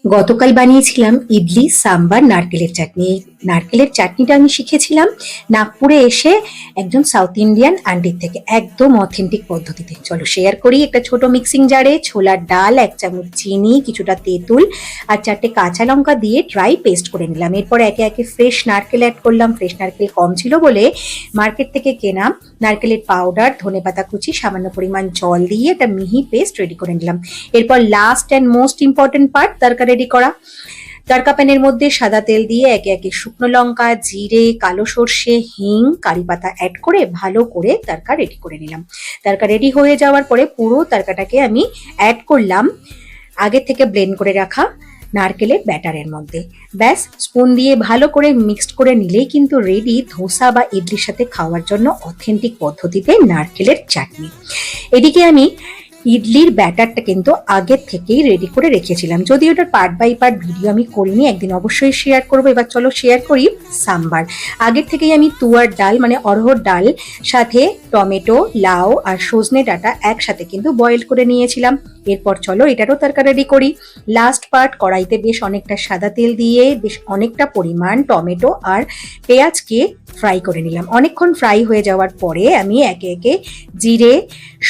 গতকাল বানিয়েছিলাম ইডলি, সাম্বার, নারকেলের চাটনি। এই নারকেলের চাটনিটা আমি শিখেছিলাম নাগপুরে এসে একজন সাউথ ইন্ডিয়ান আন্টির থেকে, একদম অথেন্টিক পদ্ধতিতে। চলো শেয়ার করি। একটা ছোট মিক্সিং জারে ছোলার ডাল, 1 চামচ চিনি, কিছুটা তেঁতুল আর 4টে কাঁচা লঙ্কা দিয়ে ড্রাই পেস্ট করে নিলাম। এরপর একে একে ফ্রেশ নারকেল অ্যাড করলাম। ফ্রেশ নারকেল কম ছিল বলে মার্কেট থেকে কেনা নারকেলের পাউডার, ধনেপাতা কুচি, সামান্য পরিমাণ জল দিয়ে একটা মিহি পেস্ট রেডি করে নিলাম। এরপর last and most important part, tadka ready করা। তড়কা প্যানের মধ্যে সাদা তেল দিয়ে একে একে শুকনো লঙ্কা, জিরে, কালো সর্ষে, হিং, কারি পাতা অ্যাড করে ভালো করে তড়কা রেডি করে নিলাম। তড়কা রেডি হয়ে যাওয়ার পরে পুরো তড়কাটাকে আমি অ্যাড করলাম আগে থেকে ব্লেন্ড করে রাখা নারকেলের ব্যাটারের মধ্যে। ব্যাস, স্পুন দিয়ে ভালো করে মিক্সড করে নিলেই কিন্তু রেডি ধোসা বা ইডলির সাথে খাওয়ার জন্য অথেন্টিক পদ্ধতিতে নারকেলের চাটনি। এদিকে আমি ইডলির ব্যাটারটা কিন্তু আগের থেকেই রেডি করে রেখেছিলাম, যদিও ওটার পার্ট বাই পার্ট ভিডিও আমি করিনি, একদিন অবশ্যই শেয়ার করবো। এবার চলো শেয়ার করি সাম্বার। আগের থেকেই আমি তুয়ার ডাল মানে অড়হর ডাল সাথে টমেটো, লাউ আর সজনে ডাঁটা একসাথে কিন্তু বয়েল করে নিয়েছিলাম। এরপর চলো এটারও তড়কা রেডি করি। লাস্ট পার্ট, কড়াইতে বেশ অনেকটা সাদা তেল দিয়ে বেশ অনেকটা পরিমাণ টমেটো আর পেঁয়াজকে ফ্রাই করে নিলাম। অনেকক্ষণ ফ্রাই হয়ে যাওয়ার পরে আমি একে একে জিরে,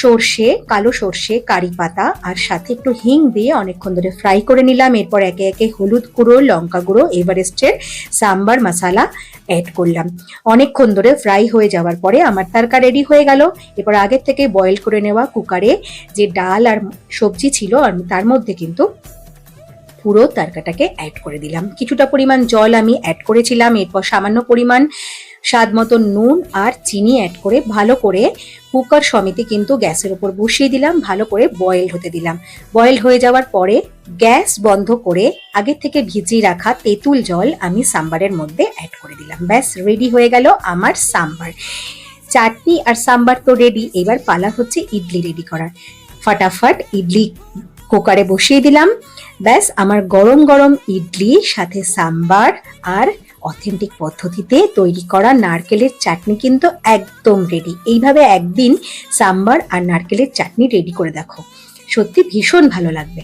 সর্ষে, কালো সর্ষে, কারি পাতা আর সাথে একটু হিং দিয়ে অনেকক্ষণ ধরে ফ্রাই করে নিলাম। এরপর একে একে হলুদ গুঁড়ো, লঙ্কা গুঁড়ো, এভারেস্টের সাম্বার মশলা অ্যাড করলাম। অনেকক্ষণ ধরে ফ্রাই হয়ে যাওয়ার পরে আমার তড়কা রেডি হয়ে গেল। এরপর আগের থেকে বয়েল করে নেওয়া কুকারে যে ডাল আর সবজি ছিল তার মধ্যে কিন্তু পুরো তড়কাটাকে অ্যাড করে দিলাম। কিছুটা পরিমাণ জল আমি অ্যাড করেছিলাম। এরপর সামান্য পরিমাণ স্বাদ মতো নুন আর চিনি অ্যাড করে ভালো করে কুকার সমেতে কিন্তু গ্যাসের উপর বসিয়ে দিলাম, ভালো করে বয়েল হতে দিলাম। বয়েল হয়ে যাওয়ার পরে গ্যাস বন্ধ করে আগে থেকে ভিজিয়ে রাখা তেঁতুল জল আমি সাম্বারের মধ্যে অ্যাড করে দিলাম। ব্যাস, রেডি হয়ে গেল আমার সাম্বার। চাটনি আর সাম্বার তো রেডি, এবার পালা হচ্ছে ইডলি রেডি করার। ফাটাফাট ইডলি কুকারে বসিয়ে দিলাম। ব্যাস, আমার গরম গরম ইডলি সাথে সাম্বার আর অথেন্টিক পদ্ধতিতে তৈরি করা নারকেলের চাটনি কিন্তু একদম রেডি। এইভাবে একদিন সাম্বার আর নারকেলের চাটনি রেডি করে দেখো, সত্যি ভীষণ ভালো লাগবে।